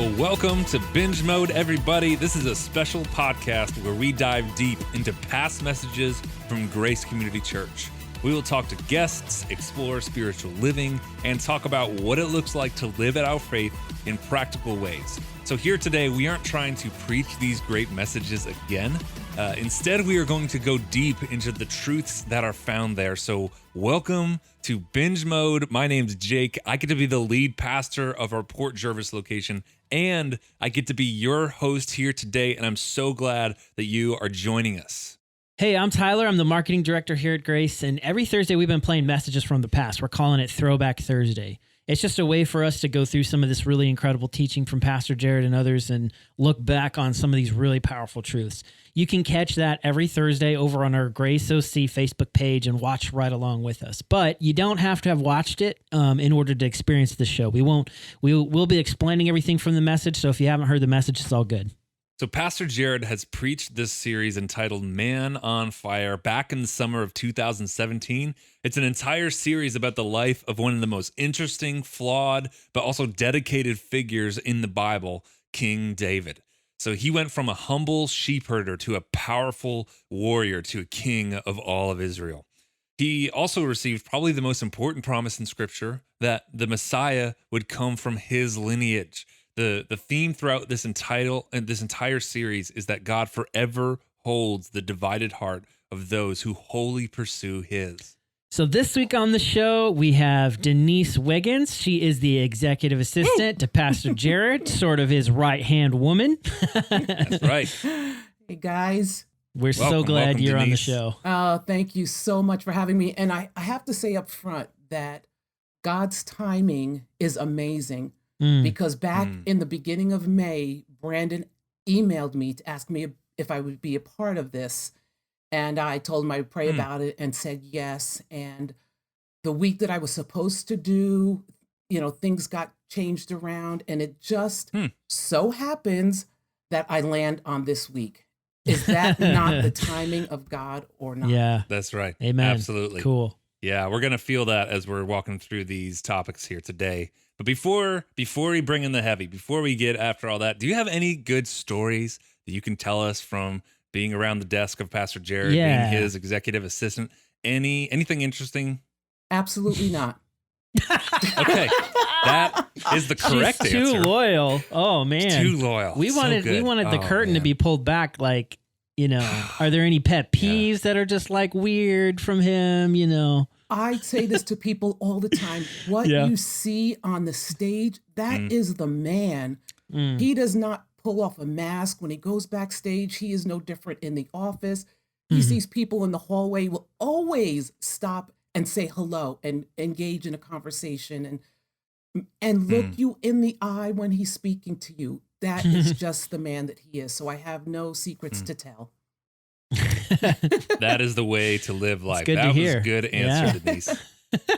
Well, welcome to Binge Mode, everybody. This is a special podcast where we dive deep into past messages from Grace Community Church. We will talk to guests, explore spiritual living, and talk about what it looks like to live out our faith in practical ways. So here today, we aren't trying to preach these great messages again. Instead, we are going to go deep into the truths that are found there. So welcome to Binge Mode. My name's Jake. I get to be the lead pastor of our Port Jervis location, and I get to be your host here today, and I'm so glad that you are joining us. Hey, I'm Tyler. I'm the marketing director here at Grace, and every Thursday we've been playing messages from the past. We're calling it Throwback Thursday. It's just a way for us to go through some of this really incredible teaching from Pastor Jared and others and look back on some of these really powerful truths. You can catch that every Thursday over on our Grace OC Facebook page and watch right along with us. But you don't have to have watched it in order to experience the show. We'll be explaining everything from the message, so if you haven't heard the message, it's all good. So Pastor Jared has preached this series entitled Man on Fire back in the summer of 2017. It's an entire series about the life of one of the most interesting, flawed, but also dedicated figures in the Bible, King David. So he went from a humble sheep herder to a powerful warrior to a king of all of Israel. He also received probably the most important promise in Scripture, that the Messiah would come from his lineage. The theme throughout this entire series is that God forever holds the divided heart of those who wholly pursue his. So this week on the show, we have Denise Wiggins. She is the executive assistant to Pastor Jared, sort of his right-hand woman. That's right. Hey, guys. We're so glad you're Denise. on the show. Oh, thank you so much for having me. And I have to say up front that God's timing is amazing. Because back in the beginning of May, Brandon emailed me to ask me if I would be a part of this. And I told him I would pray about it and said yes. And the week that I was supposed to do, things got changed around. And it just so happens that I land on this week. Is that not the timing of God or not? Yeah. That's right. Amen. Absolutely. Cool. Yeah, we're going to feel that as we're walking through these topics here today. But before we bring in the heavy, before we get after all that, do you have any good stories that you can tell us from being around the desk of Pastor Jared, being his executive assistant? Anything interesting? Absolutely not. Okay, that is the correct She's answer. too loyal. Oh man, Too loyal. We wanted the curtain to be pulled back. Like, are there any pet peeves that are just like weird from him? I say this to people all the time. What you see on the stage, that is the man. He does not pull off a mask. When he goes backstage, he is no different in the office. He sees people in the hallway, will always stop and say hello and engage in a conversation and look you in the eye when he's speaking to you. That is just the man that he is. So I have no secrets to tell. That is the way to live life. Good That to was hear. a good answer, Denise.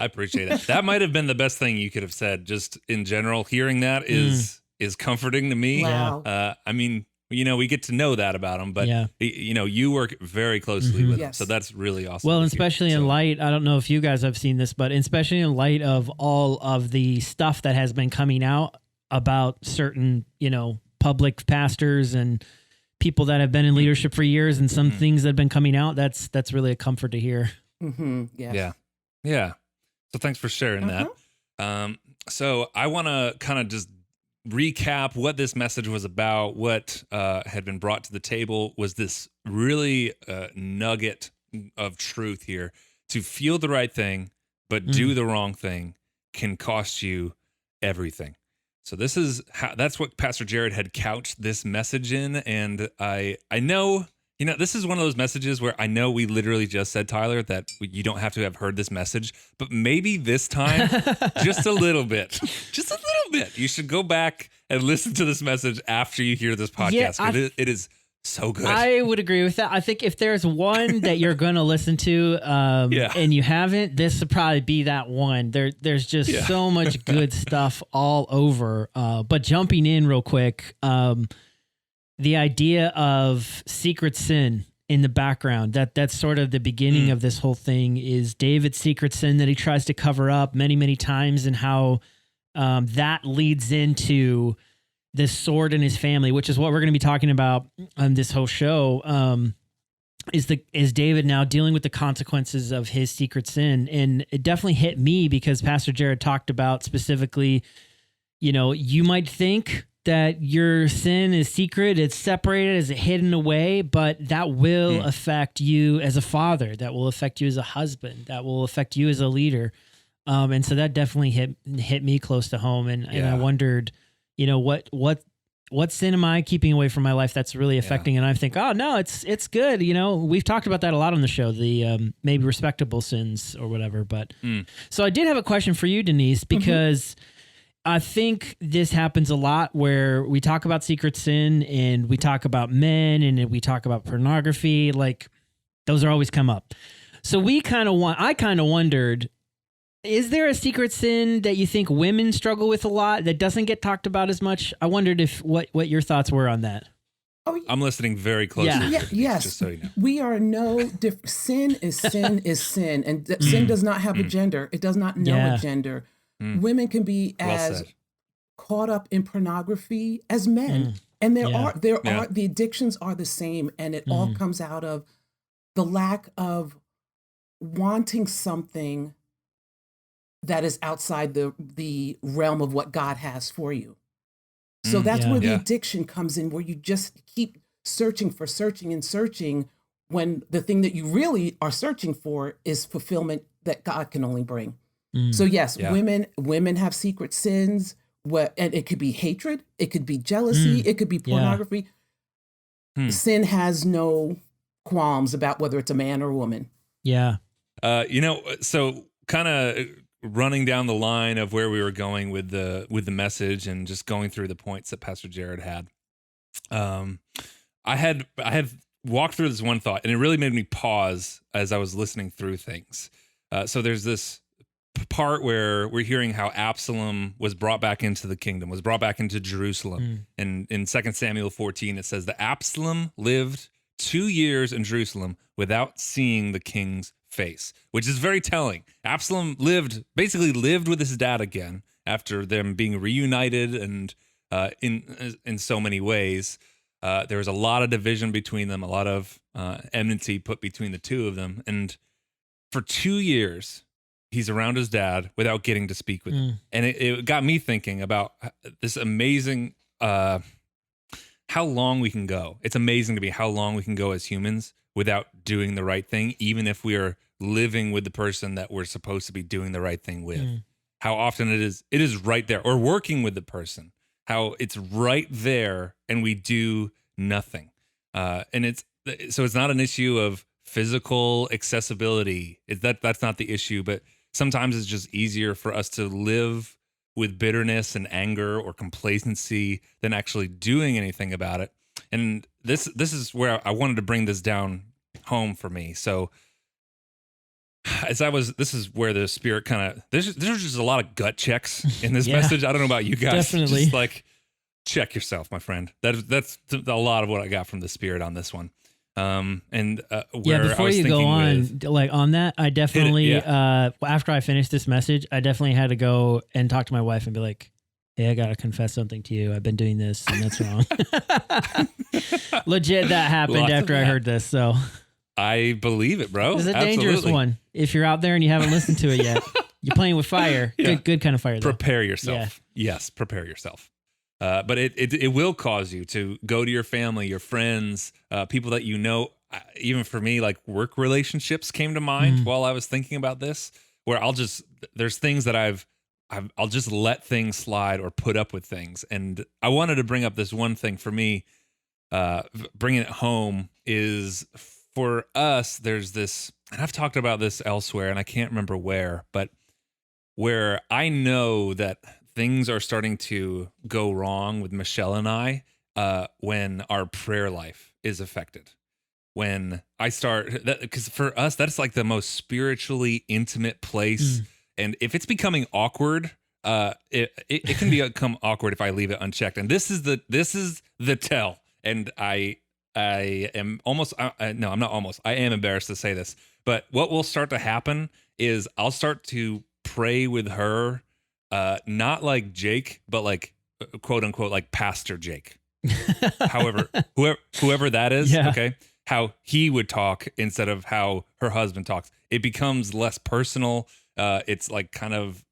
I appreciate it. That might have been the best thing you could have said. Just in general, hearing that is comforting to me. Wow. I mean, we get to know that about him, but you work very closely with him, so that's really awesome. Well, especially in light, I don't know if you guys have seen this, but especially in light of all of the stuff that has been coming out about certain, public pastors and people that have been in leadership for years, and some things that have been coming out, that's really a comfort to hear. Yes. Yeah. So thanks for sharing that. So I want to kind of just recap what this message was about. What had been brought to the table was this really nugget of truth here. To feel the right thing, but do the wrong thing can cost you everything. So that's what Pastor Jared had couched this message in. And I know, this is one of those messages where I know we literally just said, Tyler, that you don't have to have heard this message, but maybe this time, just a little bit, you should go back and listen to this message after you hear this podcast. Yeah, it is so good. I would agree with that. I think if there's one that you're going to listen to and you haven't, this would probably be that one. There's just so much good stuff all over. But jumping in real quick, the idea of secret sin in the background, that's sort of the beginning of this whole thing, is David's secret sin that he tries to cover up many, many times, and how that leads into this sword in his family, which is what we're going to be talking about on this whole show. Is David now dealing with the consequences of his secret sin? And it definitely hit me because Pastor Jared talked about specifically, you might think that your sin is secret, it's separated, it's hidden away, but that will affect you as a father, that will affect you as a husband, that will affect you as a leader. And so that definitely hit me close to home. And I wondered, what sin am I keeping away from my life that's really affecting? And I think, oh no, it's good. We've talked about that a lot on the show, the maybe respectable sins or whatever. But so I did have a question for you, Denise, because I think this happens a lot where we talk about secret sin and we talk about men and we talk about pornography. Like those are always come up. So I kind of wondered, is there a secret sin that you think women struggle with a lot that doesn't get talked about as much? I wondered what your thoughts were on that. Oh, I'm listening very closely. Yes. Just so you know. We are no different. Sin is sin, and sin does not have a gender. It does not know a gender. Women can be as caught up in pornography as men, and there are the addictions are the same, and it all comes out of the lack of wanting something that is outside the realm of what God has for you. So that's where the addiction comes in, where you just keep searching when the thing that you really are searching for is fulfillment that God can only bring. So yes, women have secret sins, and it could be hatred, it could be jealousy, it could be pornography. Sin has no qualms about whether it's a man or a woman. Yeah. So kind of running down the line of where we were going with the message and just going through the points that Pastor Jared had. I had walked through this one thought, and it really made me pause as I was listening through things. So there's this part where we're hearing how Absalom was brought back into the kingdom, was brought back into Jerusalem. And in 2 Samuel 14, it says that Absalom lived 2 years in Jerusalem without seeing the king's face, which is very telling. Absalom basically lived with his dad again after them being reunited, and in so many ways, there was a lot of division between them, a lot of enmity put between the two of them, and for 2 years, he's around his dad without getting to speak with him, and it got me thinking about this amazing how long we can go. It's amazing to me how long we can go as humans without doing the right thing, even if we are living with the person that we're supposed to be doing the right thing with. How often it is right there, or working with the person, how it's right there and we do nothing. And it's not an issue of physical accessibility. That's not the issue, but sometimes it's just easier for us to live with bitterness and anger or complacency than actually doing anything about it. And this is where I wanted to bring this down home for me. So this is where the Spirit there's just a lot of gut checks in this message. I don't know about you guys. Definitely. Just like, check yourself, my friend. That's a lot of what I got from the Spirit on this one. Before you go on, on that, I definitely, after I finished this message, I definitely had to go and talk to my wife and be like, hey, I got to confess something to you. I've been doing this and that's wrong. Legit, that happened after I heard this. So I believe it, bro. It's a dangerous one. If you're out there and you haven't listened to it yet, you're playing with fire. Good kind of fire, though. Prepare yourself. Yeah. Yes, prepare yourself. But it will cause you to go to your family, your friends, people that you know. Even for me, like work relationships came to mind while I was thinking about this, where there's things that I'll just let things slide or put up with things. And I wanted to bring up this one thing for me, bringing it home is for us, there's this, and I've talked about this elsewhere and I can't remember where, but where I know that things are starting to go wrong with Michelle and I when our prayer life is affected. When I start, because for us, that's like the most spiritually intimate place. And if it's becoming awkward, it can become awkward if I leave it unchecked. And this is the tell. And I am almost, no, I'm not almost, I am embarrassed to say this, but what will start to happen is I'll start to pray with her, not like Jake, but like quote unquote, like Pastor Jake. However, whoever that is, okay, how he would talk instead of how her husband talks, it becomes less personal. It's like kind of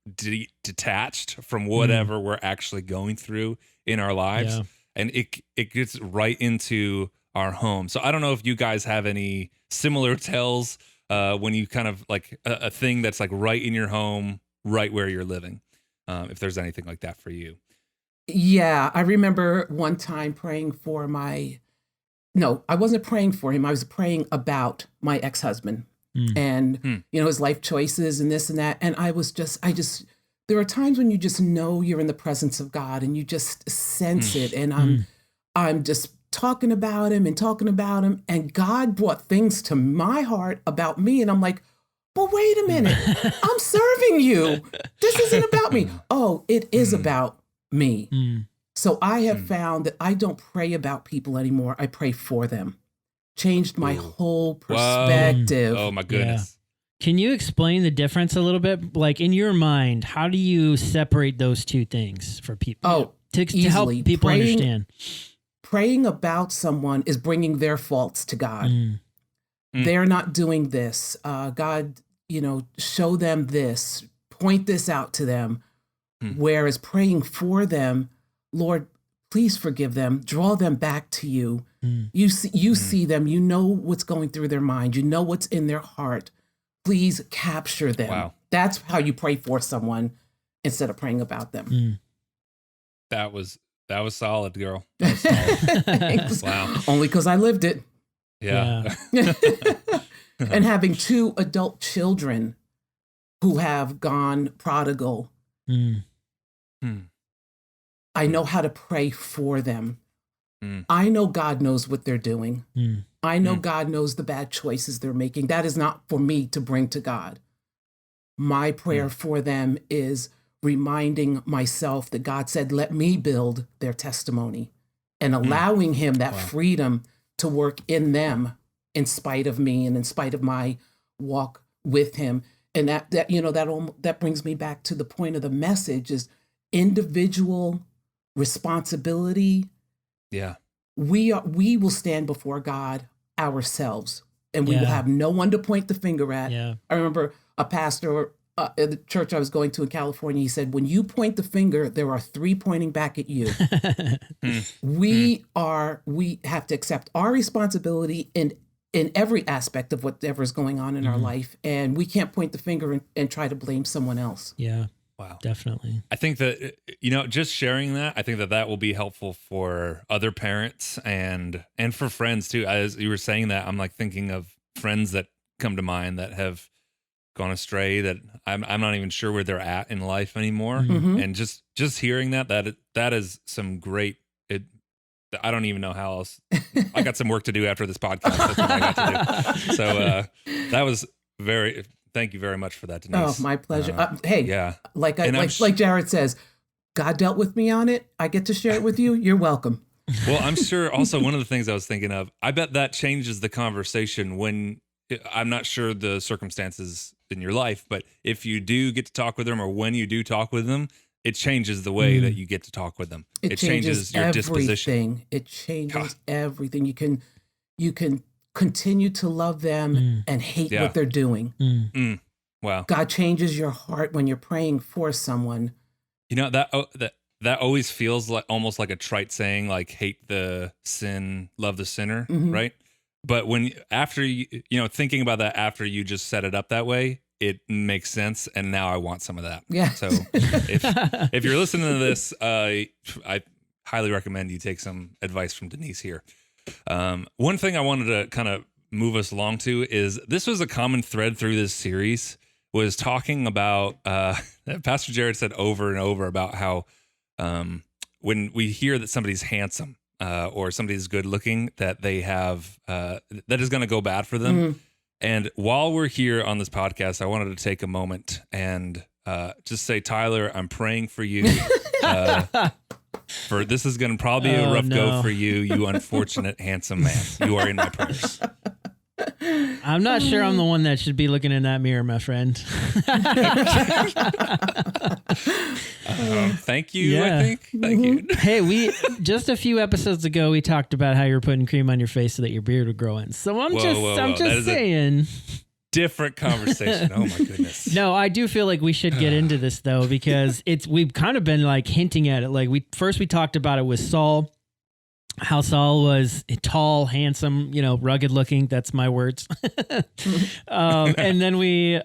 detached from whatever we're actually going through in our lives, and it gets right into our home. So I don't know if you guys have any similar tells when you kind of like a thing that's like right in your home, right where you're living. If there's anything like that for you. Yeah, I remember one time praying for no, I wasn't praying for him. I was praying about my ex-husband and, his life choices and this and that. And there are times when you just know you're in the presence of God and you just sense it. And I'm just talking about him. And God brought things to my heart about me. And I'm like, but wait a minute, I'm serving you. This isn't about me. Oh, it is about me. So I have found that I don't pray about people anymore. I pray for them. Changed my whole perspective. Oh my goodness. Yeah. Can you explain the difference a little bit? Like in your mind, how do you separate those two things for people? To help people understand. Praying about someone is bringing their faults to God. They're not doing this. God, show them this, point this out to them. Whereas praying for them, Lord, please forgive them, draw them back to you. You see them, you know what's going through their mind, you know what's in their heart. Please capture them. Wow. That's how you pray for someone instead of praying about them. That was solid, girl. That was solid. Wow. Only because I lived it. Yeah. And having 2 adult children who have gone prodigal. I know how to pray for them. I know God knows what they're doing. I know God knows the bad choices they're making. That is not for me to bring to God. My prayer for them is reminding myself that God said, let me build their testimony, and allowing him that freedom to work in them in spite of me and in spite of my walk with him. And that brings me back to the point of the message is individual responsibility. Yeah. We will stand before God ourselves, and we will have no one to point the finger at. Yeah. I remember a pastor at the church I was going to in California, he said, when you point the finger, there are 3 pointing back at you. We have to accept our responsibility in every aspect of whatever's going on in our life. And we can't point the finger and try to blame someone else. Yeah. Wow. Definitely. I think that, just sharing that, I think that will be helpful for other parents and for friends too. As you were saying that, I'm like thinking of friends that come to mind that have gone astray, that I'm not even sure where they're at in life anymore. And just hearing that is some great, I don't even know how else. I got some work to do after this podcast. That's what I got to do. So that was thank you very much for that, Denise. Oh, my pleasure. Like Jared says, God dealt with me on it. I get to share it with you. You're welcome. Well, I'm sure also one of the things I was thinking of, I bet that changes the conversation when, I'm not sure the circumstances in your life, but if you do get to talk with them or when you do talk with them, it changes the way that you get to talk with them. It changes your disposition. It changes everything. You can continue to love them and hate what they're doing. Wow. God changes your heart when you're praying for someone. That always feels like almost like a trite saying, like hate the sin, love the sinner, right? But after thinking about that after you just set it up that way, it makes sense, and now I want some of that. Yeah. So if you're listening to this, I highly recommend you take some advice from Denise here. One thing I wanted to kind of move us along to is this was a common thread through this series, was talking about Pastor Jared said over and over about how when we hear that somebody's handsome or somebody's good looking, that they have that is going to go bad for them. And while we're here on this podcast, I wanted to take a moment and just say, Tyler, I'm praying for you. For this is going to probably be a rough go for you, you unfortunate handsome man. You are in my prayers. I'm not sure I'm the one that should be looking in that mirror, my friend. Thank you, I think. Thank you. Hey, we just a few episodes ago, we talked about how you're putting cream on your face so that your beard would grow in. So I'm just saying. Different conversation. Oh my goodness. No, I do feel like we should get into this though, because we've kind of been like hinting at it. Like we talked about it with Saul, how Saul was tall, handsome, rugged looking. That's my words. And then we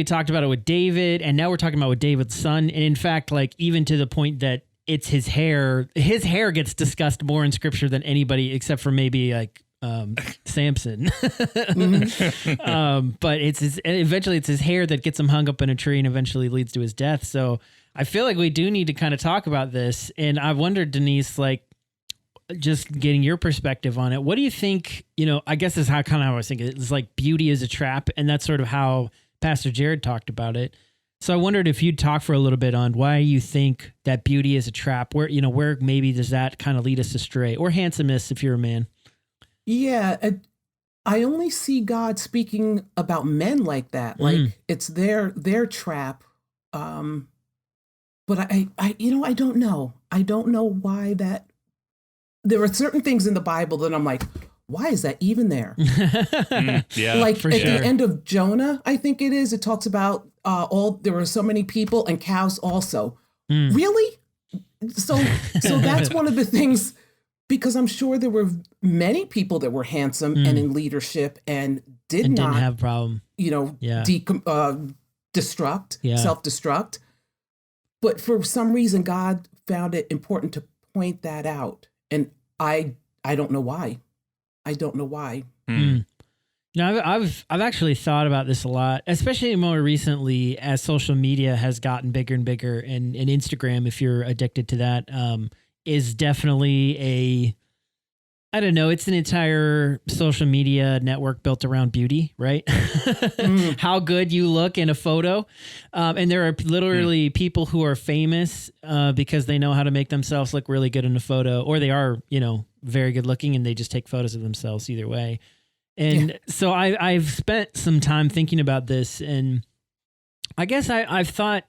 talked about it with David, and now we're talking about with David's son. And in fact, like even to the point that it's his hair gets discussed more in scripture than anybody except for maybe like Samson. But eventually it's his hair that gets him hung up in a tree and eventually leads to his death. So I feel like we do need to kind of talk about this. And I wondered, Denise, like just getting your perspective on it. What do you think, I guess is how I was thinking. It's like beauty is a trap. And that's sort of how Pastor Jared talked about it. So I wondered if you'd talk for a little bit on why you think that beauty is a trap, where maybe does that kind of lead us astray, or handsomeness if you're a man. Yeah, I only see God speaking about men like that, like it's their trap. But I don't know. I don't know why that. There are certain things in the Bible that I'm like, why is that even there? Yeah, like at sure. the end of Jonah, I think it is. It talks about there were so many people and cows also. Really? So that's one of the things. Because I'm sure there were many people that were handsome and in leadership and didn't have a problem, self-destruct. But for some reason, God found it important to point that out. And I don't know why. I don't know why. I've actually thought about this a lot, especially more recently as social media has gotten bigger and bigger, and Instagram, if you're addicted to that, is definitely it's an entire social media network built around beauty, right? How good you look in a photo. And there are literally people who are famous because they know how to make themselves look really good in a photo, or they are, very good looking and they just take photos of themselves either way. And so I've spent some time thinking about this, and I guess I've thought,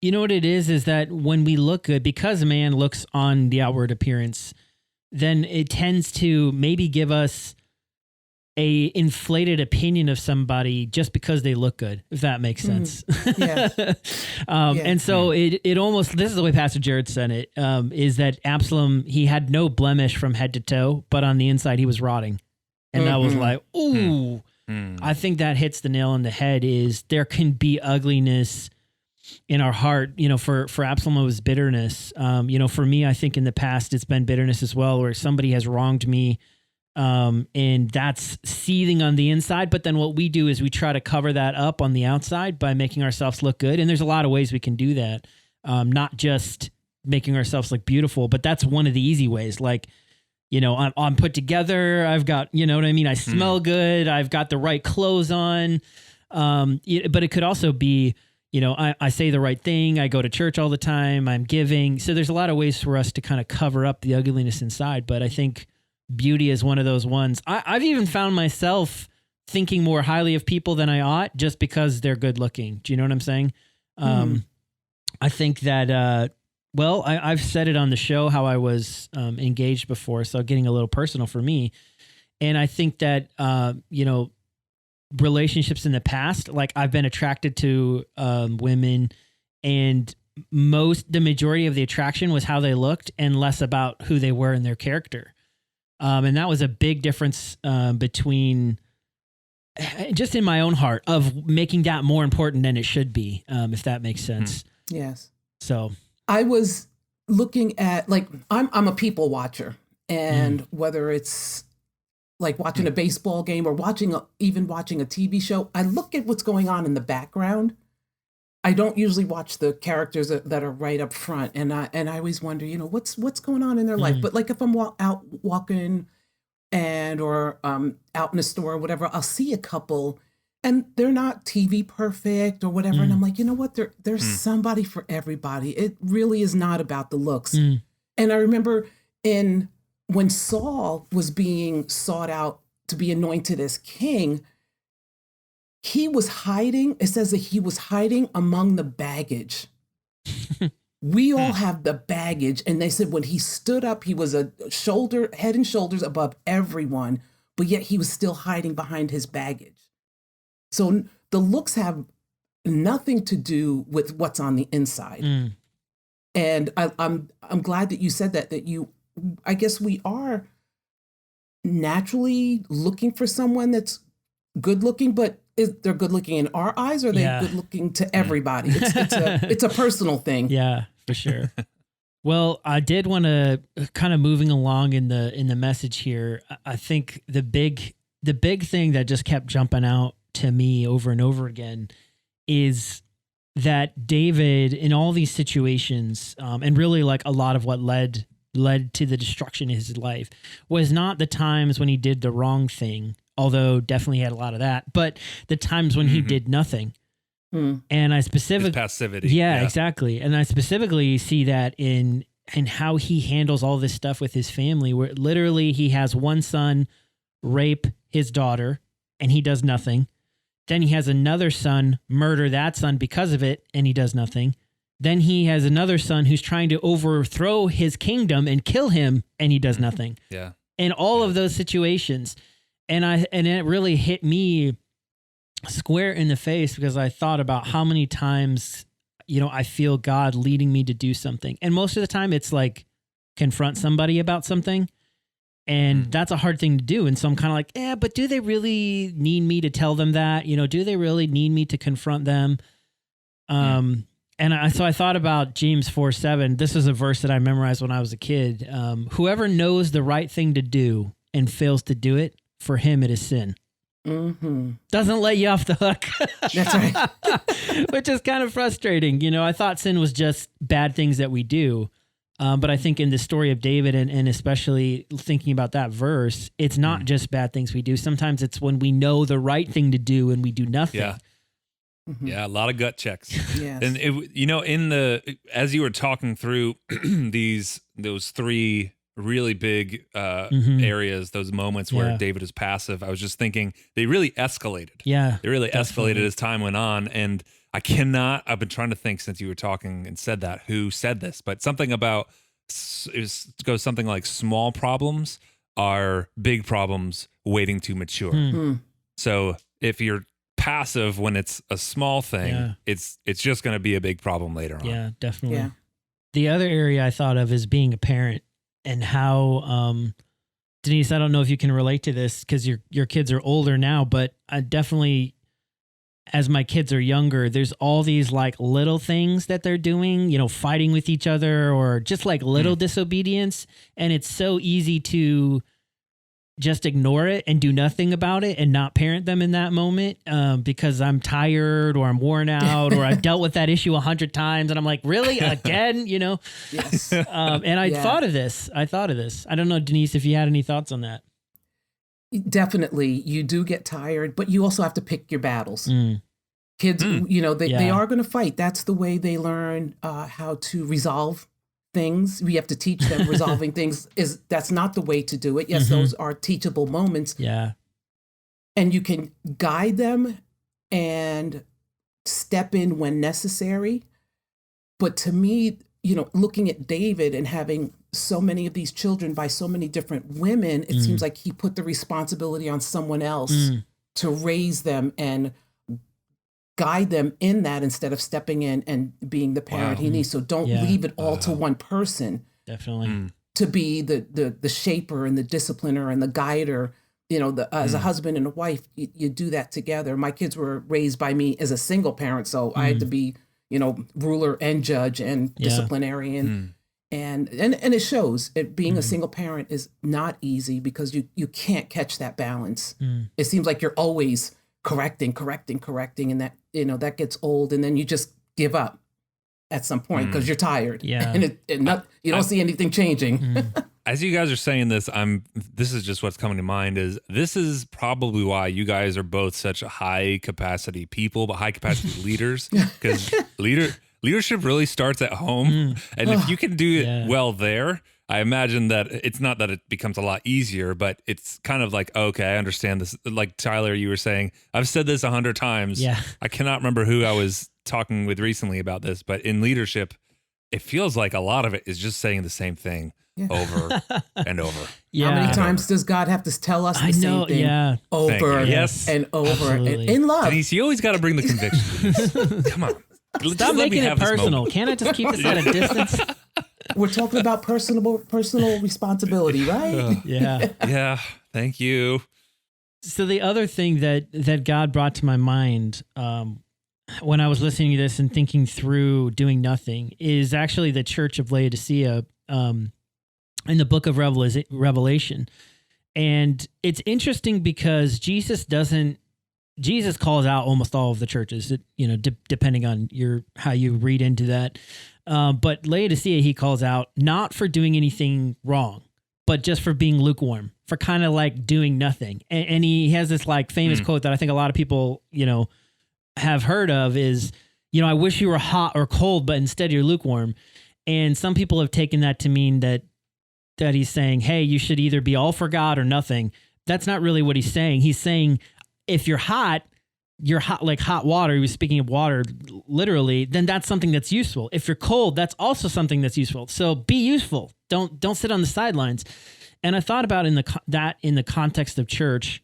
you know what it is that when we look good, because a man looks on the outward appearance, then it tends to maybe give us a inflated opinion of somebody just because they look good, if that makes sense. And so it almost, this is the way Pastor Jared said it, is that Absalom, he had no blemish from head to toe, but on the inside he was rotting. And that was like, ooh, I think that hits the nail on the head. Is there can be ugliness in our heart, for Absalom it was bitterness. For me, I think in the past it's been bitterness as well, where somebody has wronged me, and that's seething on the inside. But then what we do is we try to cover that up on the outside by making ourselves look good. And there's a lot of ways we can do that, not just making ourselves look beautiful, but that's one of the easy ways. Like, I'm put together. I've got, what I mean? I smell good. I've got the right clothes on. But it could also be, I say the right thing. I go to church all the time. I'm giving. So there's a lot of ways for us to kind of cover up the ugliness inside. But I think beauty is one of those ones. I've even found myself thinking more highly of people than I ought just because they're good looking. Do you know what I'm saying? I think that, I've said it on the show how I was engaged before. So getting a little personal for me. And I think that, relationships in the past, like I've been attracted to women, and the majority of the attraction was how they looked and less about who they were and their character. And that was a big difference between just in my own heart of making that more important than it should be, if that makes sense. Yes. So I was looking at, like, I'm a people watcher, and whether it's like watching a baseball game or even watching a TV show, I look at what's going on in the background. I don't usually watch the characters that are right up front, and I always wonder, what's going on in their life. But like if I'm out walking or out in a store or whatever, I'll see a couple, and they're not TV perfect or whatever, and I'm like, you know what? There's somebody for everybody. It really is not about the looks. And I remember when Saul was being sought out to be anointed as king, he was hiding. It says that he was hiding among the baggage. We all have the baggage. And they said when he stood up, he was head and shoulders above everyone, but yet he was still hiding behind his baggage. So the looks have nothing to do with what's on the inside. And I'm glad that you said that I guess we are naturally looking for someone that's good looking, but they're good looking in our eyes, or are they good looking to everybody? It's a personal thing. Yeah, for sure. Well, I did want to kind of moving along in the message here. I think the big thing that just kept jumping out to me over and over again is that David, in all these situations, and really like a lot of what led to the destruction of his life, was not the times when he did the wrong thing, although definitely had a lot of that, but the times when he did nothing. And I specifically... His passivity. Yeah, exactly. And I specifically see that in how he handles all this stuff with his family, where literally he has one son rape his daughter and he does nothing. Then he has another son murder that son because of it, and he does nothing. Then he has another son who's trying to overthrow his kingdom and kill him, and he does nothing. Yeah. In all of those situations. And it really hit me square in the face, because I thought about how many times, I feel God leading me to do something. And most of the time it's like confront somebody about something. And that's a hard thing to do. And so I'm kind of like, but do they really need me to tell them that? Do they really need me to confront them? And so I thought about James 4:7. This is a verse that I memorized when I was a kid. Whoever knows the right thing to do and fails to do it, for him it is sin. Doesn't let you off the hook. That's right. Which is kind of frustrating. I thought sin was just bad things that we do. But I think in the story of David, and especially thinking about that verse, it's not just bad things we do. Sometimes it's when we know the right thing to do and we do nothing. Yeah. Yeah, a lot of gut checks. Yes. And as you were talking through those three really big areas, those moments where David is passive, I was just thinking they really escalated. Yeah. They really escalated as time went on. And I've been trying to think since you were talking and said that, who said this, but something about, it goes something like small problems are big problems waiting to mature. So if you're passive when it's a small thing, it's just going to be a big problem later on. Yeah, definitely. Yeah. The other area I thought of is being a parent, and how, Denise, I don't know if you can relate to this because your kids are older now, but I definitely, as my kids are younger, there's all these like little things that they're doing, fighting with each other or just like little disobedience. And it's so easy to just ignore it and do nothing about it and not parent them in that moment, because I'm tired or I'm worn out or I've dealt with that issue 100 times. And I'm like, really? Again, Yes. And I thought of this. I don't know, Denise, if you had any thoughts on that. Definitely. You do get tired, but you also have to pick your battles. Kids, they are going to fight. That's the way they learn how to resolve things. We have to teach them resolving things. That's not the way to do it. Yes, those are teachable moments. Yeah. And you can guide them and step in when necessary. But to me, looking at David and having so many of these children by so many different women, it seems like he put the responsibility on someone else to raise them and guide them in that, instead of stepping in and being the parent he needs. So don't leave it all to one person. Definitely. To be the shaper and the discipliner and the guider. As a husband and a wife, you do that together. My kids were raised by me as a single parent, so I had to be, ruler and judge and disciplinarian. And it shows. Being a single parent is not easy because you can't catch that balance. It seems like you're always correcting, and that that gets old, and then you just give up at some point because you're tired. Yeah, and you don't see anything changing. As you guys are saying this, this is just what's coming to mind. This is probably why you guys are both such high capacity people, but high capacity leaders, because leadership really starts at home, and if you can do it well there, I imagine that it's not that it becomes a lot easier, but it's kind of like, okay, I understand this. Like Tyler, you were saying, I've said this 100 times. Yeah. I cannot remember who I was talking with recently about this, but in leadership, it feels like a lot of it is just saying the same thing over and over. Yeah. How many times does God have to tell us the same thing over and over Absolutely. and in love? Denise, you always got to bring the conviction. Come on. Stop making it personal. Can't I just keep this at a distance? We're talking about personal responsibility, right? Yeah. Yeah. Thank you. So the other thing that God brought to my mind when I was listening to this and thinking through doing nothing is actually the Church of Laodicea in the book of Revelation. And it's interesting because Jesus calls out almost all of the churches, depending on how you read into that. But Laodicea, he calls out not for doing anything wrong, but just for being lukewarm, for kind of like doing nothing. And he has this like famous quote that I think a lot of people, have heard of is, I wish you were hot or cold, but instead you're lukewarm. And some people have taken that to mean that he's saying, hey, you should either be all for God or nothing. That's not really what he's saying. He's saying, if you're hot like hot water. He was speaking of water literally. Then that's something that's useful. If you're cold, that's also something that's useful. So be useful. Don't sit on the sidelines. And I thought about in the context of church,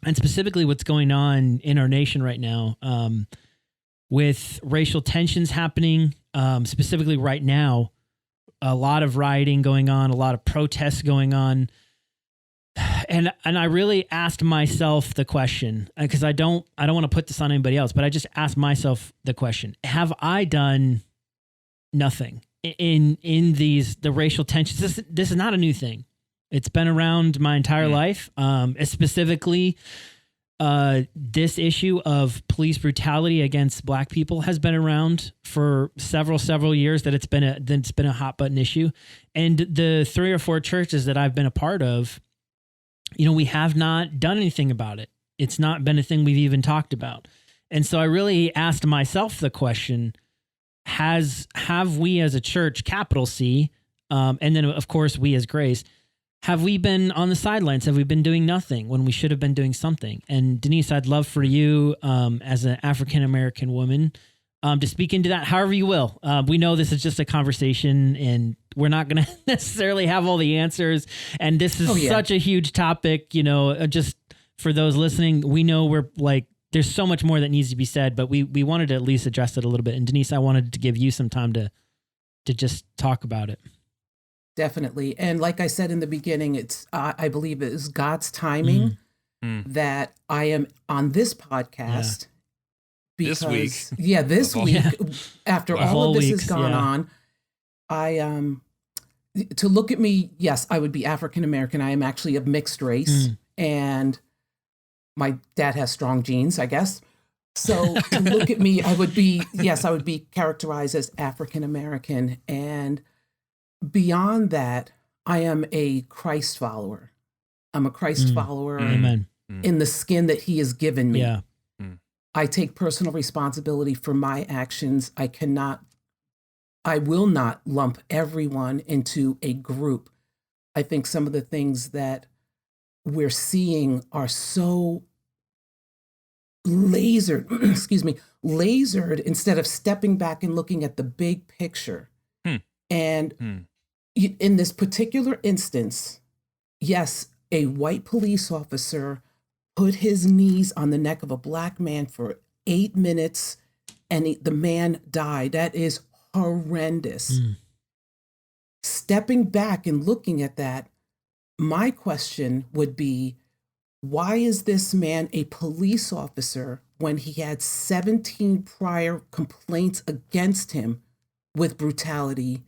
and specifically what's going on in our nation right now, with racial tensions happening, specifically right now, a lot of rioting going on, a lot of protests going on. And I really asked myself the question, because I don't want to put this on anybody else, but I just asked myself the question: have I done nothing in the racial tensions? This is not a new thing. It's been around my entire life. Specifically, this issue of police brutality against Black people has been around for several years. That it's been a hot button issue, and the 3 or 4 churches that I've been a part of, we have not done anything about it. It's not been a thing we've even talked about. And so I really asked myself the question: have we as a church, capital C, and then of course we as Grace, have we been on the sidelines? Have we been doing nothing when we should have been doing something? And Denise, I'd love for you, as an African-American woman, to speak into that however you will. We know this is just a conversation, and we're not going to necessarily have all the answers. And this is such a huge topic, just for those listening, we know there's so much more that needs to be said, but we wanted to at least address it a little bit. And Denise, I wanted to give you some time to just talk about it. Definitely. And like I said in the beginning, it's I believe it is God's timing that I am on this podcast. Because, this week, after all of this has gone on, to look at me, yes, I would be African-American. I am actually of mixed race, and my dad has strong genes, I guess. So to look at me, I would be characterized as African-American. And beyond that, I am a Christ follower. I'm a Christ follower Amen. In the skin that he has given me. Yeah. I take personal responsibility for my actions. I will not lump everyone into a group. I think some of the things that we're seeing are so lasered, lasered instead of stepping back and looking at the big picture. And in this particular instance, yes, a white police officer put his knees on the neck of a Black man for 8 minutes, and the man died. That is horrendous. Stepping back and looking at that, my question would be, why is this man a police officer when he had 17 prior complaints against him with brutality,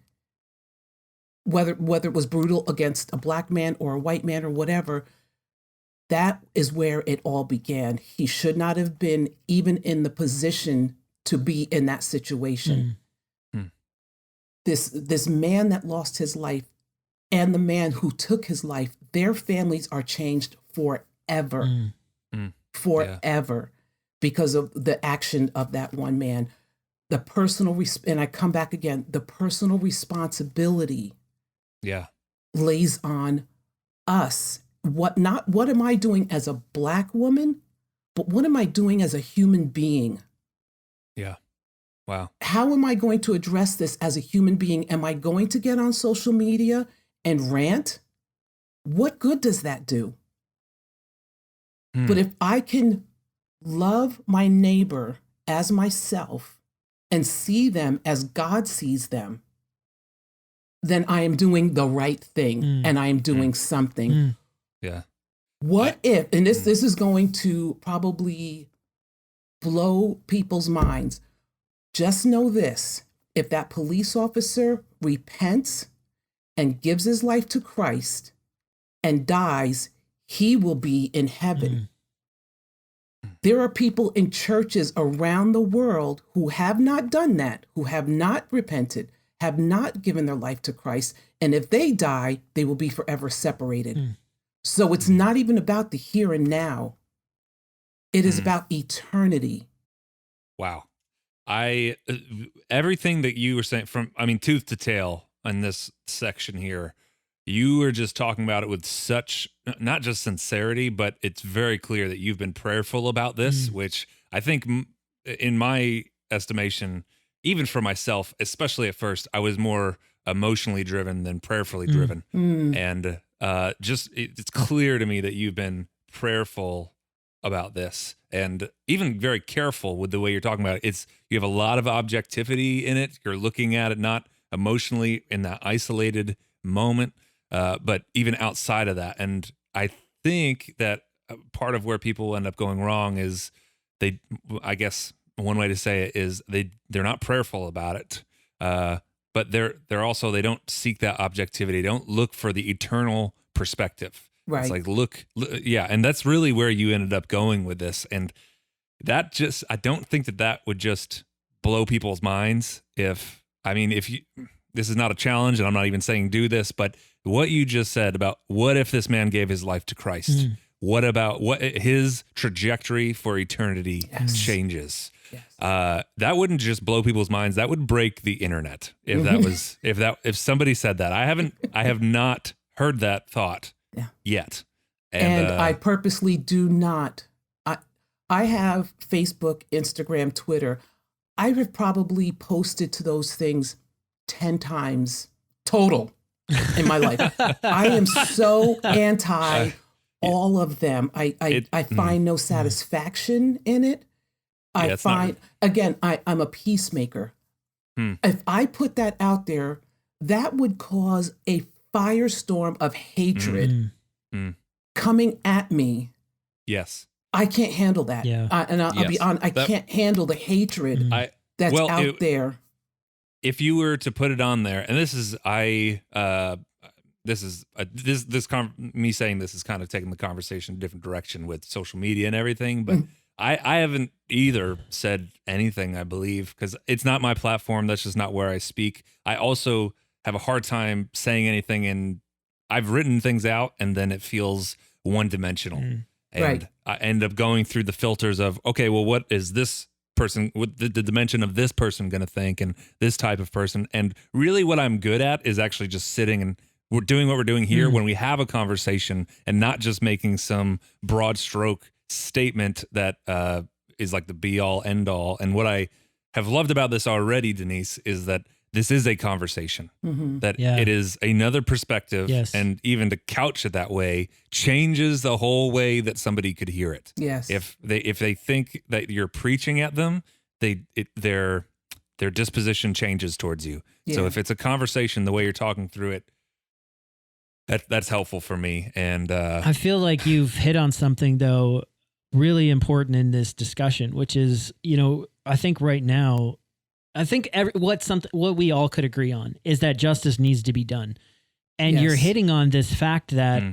whether it was brutal against a Black man or a white man or whatever? That is where it all began. He should not have been even in the position to be in that situation. This man that lost his life and the man who took his life, their families are changed forever. Forever. Because of the action of that one man. And I come back again, the personal responsibility Yeah. lays on us. What am I doing as a Black woman, but what am I doing as a human being? Yeah. Wow. How am I going to address this as a human being? Am I going to get on social media and rant? What good does that do? But if I can love my neighbor as myself and see them as God sees them, then I am doing the right thing and I am doing something. Yeah. What if, and this is going to probably blow people's minds. Just know this, if that police officer repents and gives his life to Christ and dies, he will be in heaven. There are people in churches around the world who have not done that, who have not repented, have not given their life to Christ. And if they die, they will be forever separated. So it's not even about the here and now. It is about eternity. Wow. Everything that you were saying tooth to tail in this section here, you were just talking about it with such, not just sincerity, but it's very clear that you've been prayerful about this, which I think in my estimation, even for myself, especially at first, I was more emotionally driven than prayerfully driven. And it's clear to me that you've been prayerful about this and even very careful with the way you're talking about it. You have a lot of objectivity in it. You're looking at it not emotionally in that isolated moment, but even outside of that. And I think that part of where people end up going wrong is I guess one way to say it is they're not prayerful about it. But they're also, they don't seek that objectivity. They don't look for the eternal perspective. Right. It's like, look, yeah. And that's really where you ended up going with this. And that I don't think that would just blow people's minds. This is not a challenge and I'm not even saying do this, but what you just said about what if this man gave his life to Christ? What about his trajectory for eternity changes? Yes. That wouldn't just blow people's minds. That would break the internet. If somebody said that. I have not heard that thought yet. And I purposely do not. I have Facebook, Instagram, Twitter. I have probably posted to those things 10 times total in my life. I am so anti all of them. I find no satisfaction in it. I'm a peacemaker. If I put that out there, that would cause a firestorm of hatred coming at me. Yes. I can't handle that. Yeah. I'll be honest, I can't handle the hatred that's out there. If you were to put it on there, and me saying this is kind of taking the conversation a different direction with social media and everything, but I haven't either said anything, I believe, because it's not my platform. That's just not where I speak. I also have a hard time saying anything, and I've written things out and then it feels one-dimensional. And I end up going through the filters of, okay, well, what is this person, what the dimension of this person going to think, and this type of person? And really what I'm good at is actually just sitting and we're doing what we're doing here when we have a conversation and not just making some broad stroke statement that is like the be all end all. And what I have loved about this already, Denise, is that this is a conversation, that it is another perspective. Yes. And even to couch it that way changes the whole way that somebody could hear it. Yes. If they think that you're preaching at them, their disposition changes towards you. Yeah. So if it's a conversation, the way you're talking through it, that's helpful for me. And I feel like you've hit on something though really important in this discussion, which is, I think right now, what we all could agree on is that justice needs to be done. And you're hitting on this fact that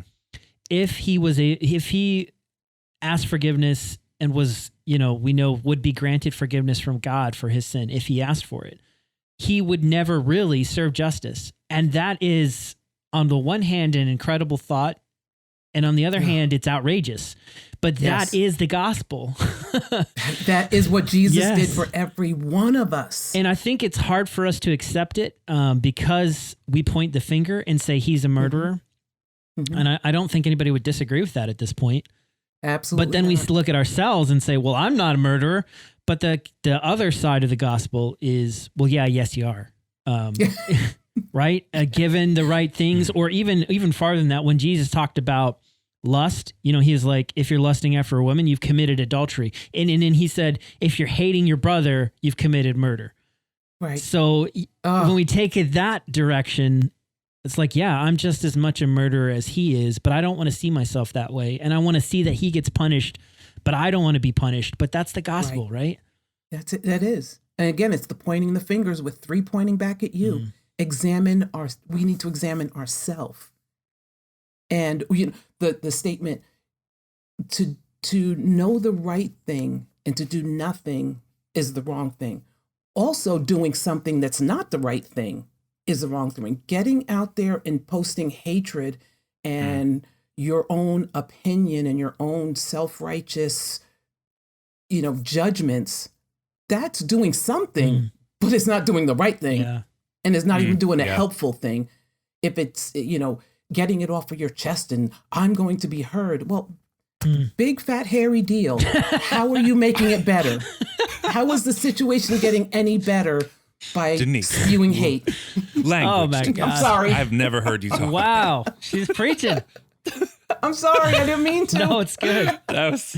if he asked forgiveness and was, we know would be granted forgiveness from God for his sin, if he asked for it, he would never really serve justice. And that is, on the one hand, an incredible thought, And on the other hand, it's outrageous. But that Yes. is the gospel. That is what Jesus Yes. did for every one of us. And I think it's hard for us to accept it because we point the finger and say he's a murderer. Mhm. And I don't think anybody would disagree with that at this point. Absolutely. But then we not. look at ourselves and say, well, I'm not a murderer. But the other side of the gospel is, well, yeah, yes, you are. Right? Given the right things, or even farther than that, when Jesus talked about lust, he was like, if you're lusting after a woman, you've committed adultery. And then he said, if you're hating your brother, you've committed murder. Right. So when we take it that direction, it's like, yeah, I'm just as much a murderer as he is, but I don't want to see myself that way. And I want to see that he gets punished, but I don't want to be punished. But that's the gospel, right? That's it. That is. And again, it's the pointing the fingers with 3 pointing back at you. We need to examine ourselves. And the statement to know the right thing and to do nothing is the wrong thing. Also, doing something that's not the right thing is the wrong thing. Getting out there and posting hatred and your own opinion and your own self-righteous, judgments, that's doing something, but it's not doing the right thing. Yeah. And it's not even doing a helpful thing. If it's, getting it off of your chest and I'm going to be heard. Well, big, fat, hairy deal. How are you making it better? How is the situation getting any better by Denise. spewing hate? Language. Oh, my God. I'm sorry. I've never heard you talk. Wow. She's preaching. I'm sorry. I didn't mean to. No, it's good. That was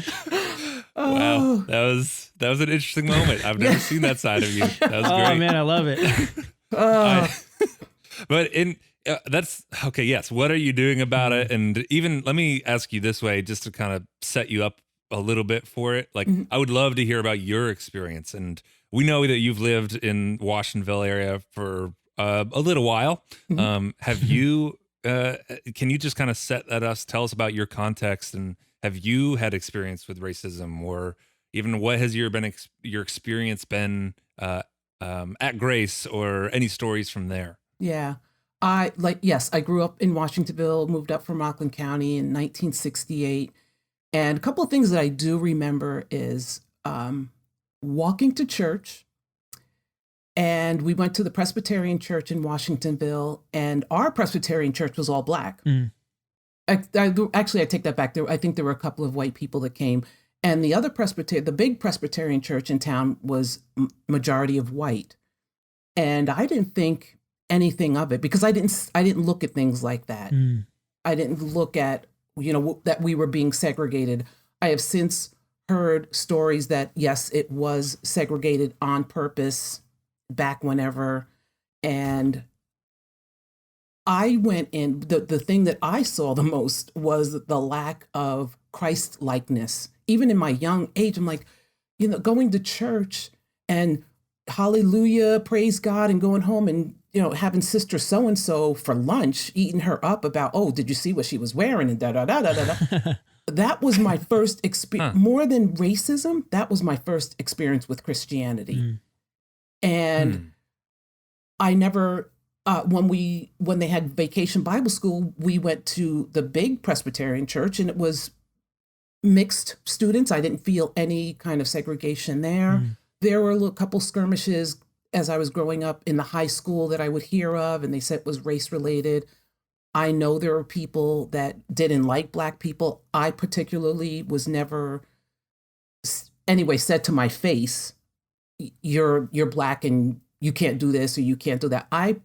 wow. That was an interesting moment. I've never seen that side of you. That was Oh, great. man, I love it. But that's okay. Yes. What are you doing about it? And even let me ask you this way, just to kind of set you up a little bit for it. Like, I would love to hear about your experience. And we know that you've lived in Washingtonville area for a little while. Have you? Can you just kind of tell us about your context, and have you had experience with racism, or even what has your experience been at Grace, or any stories from there? Yeah. I grew up in Washingtonville, moved up from Rockland County in 1968. And a couple of things that I do remember is walking to church. And we went to the Presbyterian church in Washingtonville, and our Presbyterian church was all Black. I take that back. I think there were a couple of white people that came. And the other the big Presbyterian church in town was majority of white. And I didn't think anything of it because I didn't look at things like that. I didn't look at, that we were being segregated. I have since heard stories that, yes, it was segregated on purpose back whenever. And I went in, the thing that I saw the most was the lack of Christlikeness. Even in my young age, I'm like, going to church and hallelujah, praise God, and going home and, having sister so-and-so for lunch, eating her up about, oh, did you see what she was wearing? And da-da-da-da-da-da. That was my first experience, more than racism, that was my first experience with Christianity. And I never, when they had Vacation Bible School, we went to the big Presbyterian church, and it was mixed students. I didn't feel any kind of segregation there. There were a couple skirmishes as I was growing up in the high school that I would hear of, and they said it was race related. I know there were people that didn't like Black people. I particularly was never, anyway, said to my face, you're Black and you can't do this or you can't do that. I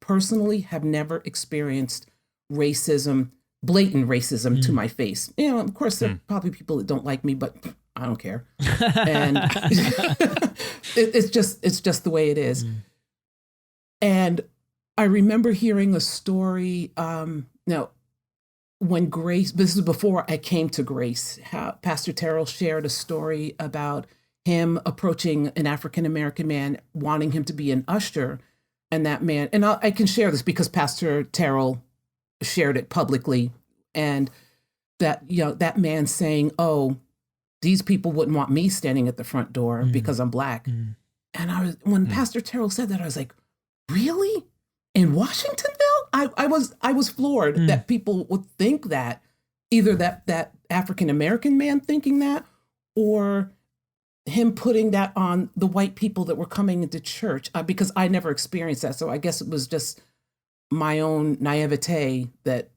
personally have never experienced racism, blatant racism to my face. Of course, there are probably people that don't like me, but I don't care. And it's just the way it is. And I remember hearing a story, when Grace, this is before I came to Grace, how Pastor Terrell shared a story about him approaching an African-American man, wanting him to be an usher. And that man, and I can share this because Pastor Terrell shared it publicly. And that, that man saying, oh, these people wouldn't want me standing at the front door because I'm Black. And when Pastor Terrell said that, I was like, really? in Washingtonville, I was floored that people would think that, either that African American man thinking that, or him putting that on the white people that were coming into church, because I never experienced that. So I guess it was just my own naivete that,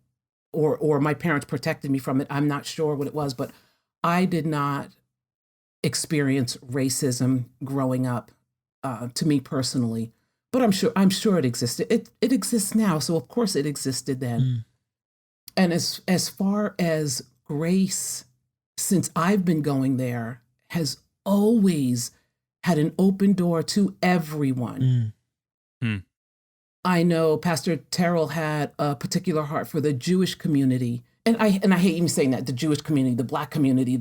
or my parents protected me from it. I'm not sure what it was, but I did not experience racism growing up, to me personally. But I'm sure it existed. It exists now, so of course it existed then. And as far as grace, since I've been going there, has always had an open door to everyone. I know Pastor Terrell had a particular heart for the Jewish community. And I hate even saying that, the Jewish community, the Black community.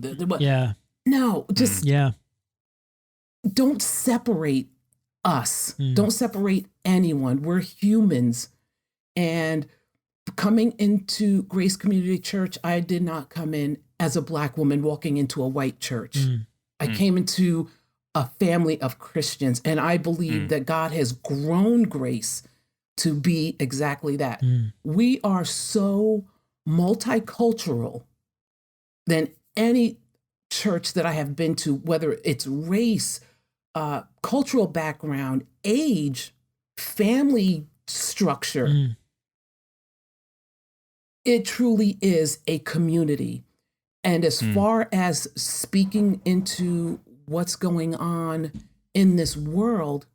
No, just don't separate us. Don't separate anyone. We're humans. And coming into Grace Community Church, I did not come in as a Black woman walking into a white church. I came into a family of Christians, and I believe that God has grown Grace to be exactly that. We are so multicultural than any church that I have been to, whether it's race, cultural background, age, family structure. It truly is a community. And as far as speaking into what's going on in this world,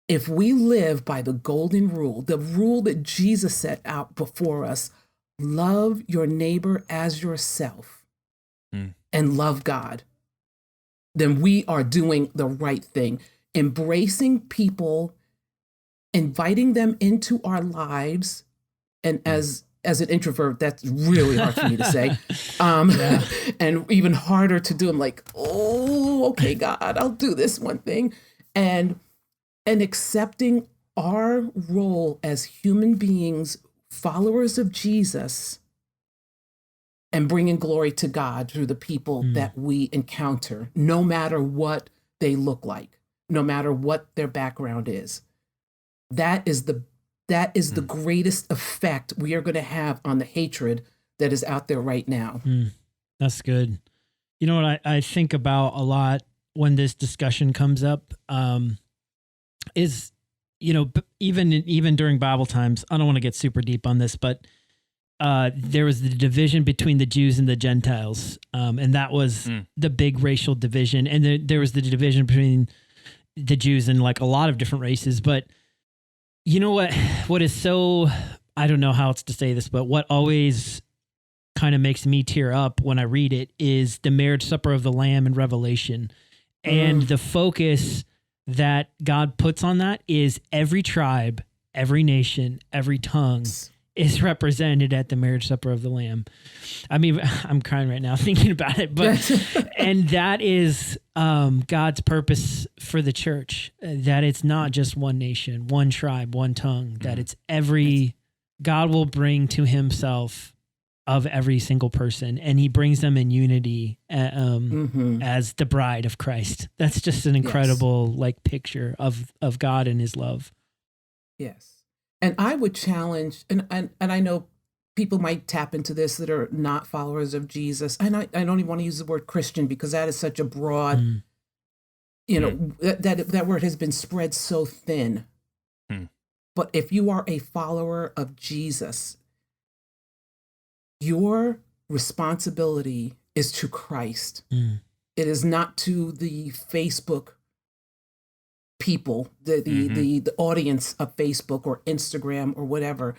if we live by the golden rule, the rule that Jesus set out before us, love your neighbor as yourself and love God, then we are doing the right thing. Embracing people, inviting them into our lives. And as an introvert, that's really hard for me to say. And even harder to do. I'm like, oh, okay, God, I'll do this one thing. And accepting our role as human beings, followers of Jesus, and bringing glory to God through the people that we encounter, no matter what they look like, no matter what their background is. That is the greatest effect we are going to have on the hatred that is out there right now. That's good. You know what I think about a lot when this discussion comes up, is, you know, even during Bible times, I don't want to get super deep on this, but there was the division between the Jews and the Gentiles. And that was the big racial division. And there was the division between the Jews and like a lot of different races. But you know what is so, I don't know how else to say this, but what always kind of makes me tear up when I read it is the marriage supper of the Lamb in Revelation. And the focus that God puts on that is every tribe, every nation, every tongue is represented at the marriage supper of the Lamb. I mean, I'm crying right now thinking about it, but, and that is God's purpose for the church, that it's not just one nation, one tribe, one tongue, that it's God will bring to himself of every single person, and he brings them in unity as the bride of Christ. That's just an incredible like picture of God and his love. Yes. And I would challenge, and I know people might tap into this that are not followers of Jesus. And I don't even want to use the word Christian because that is such a broad, you know, that word has been spread so thin. But if you are a follower of Jesus, your responsibility is to Christ. It is not to the Facebook people, the audience of Facebook or Instagram or whatever.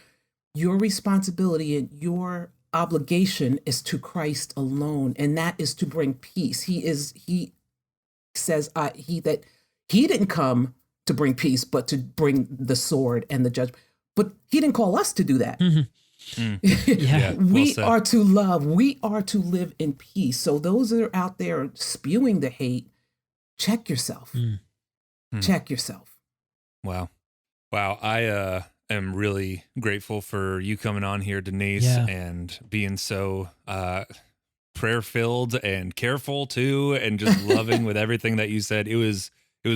Your responsibility and your obligation is to Christ alone, and that is to bring peace. He says that he didn't come to bring peace, but to bring the sword and the judgment. But he didn't call us to do that. We are to love. We are to live in peace. So those that are out there spewing the hate, check yourself. Check yourself. Wow. I am really grateful for you coming on here, Denise, and being so prayer-filled and careful too, and just loving with everything that you said. It was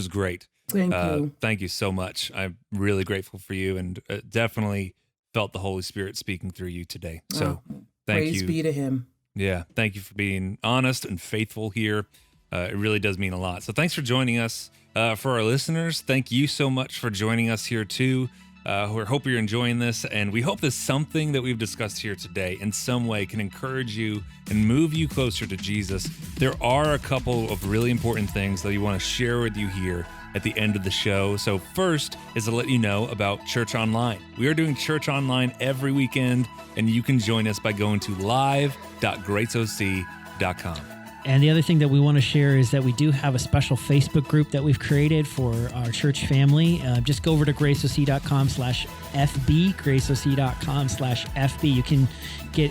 great. Thank you. Thank you so much. I'm really grateful for you, and definitely felt the Holy Spirit speaking through you today. So thank you. Praise be to him. Yeah, thank you for being honest and faithful here. It really does mean a lot. So thanks for joining us. For our listeners, thank you so much for joining us here too. We hope you're enjoying this, and we hope that something that we've discussed here today in some way can encourage you and move you closer to Jesus. There are a couple of really important things that we want to share with you here at the end of the show. So first is to let you know about Church Online. We are doing Church Online every weekend, and you can join us by going to live.graceoc.com. And the other thing that we want to share is that we do have a special Facebook group that we've created for our church family. Just go over to graceoc.com/FB, graceoc.com/FB. You can get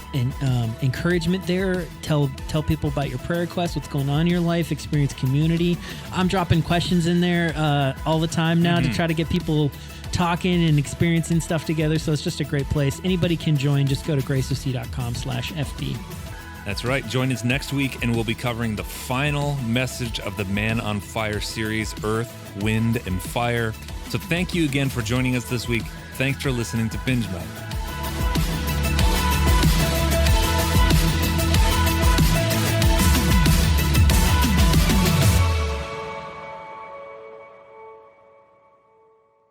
encouragement there. Tell people about your prayer requests, what's going on in your life, experience community. I'm dropping questions in there all the time now to try to get people talking and experiencing stuff together. So it's just a great place. Anybody can join. Just go to graceoc.com/FB. That's right. Join us next week, and we'll be covering the final message of the Man on Fire series, Earth, Wind, and Fire. So thank you again for joining us this week. Thanks for listening to Binge Mode.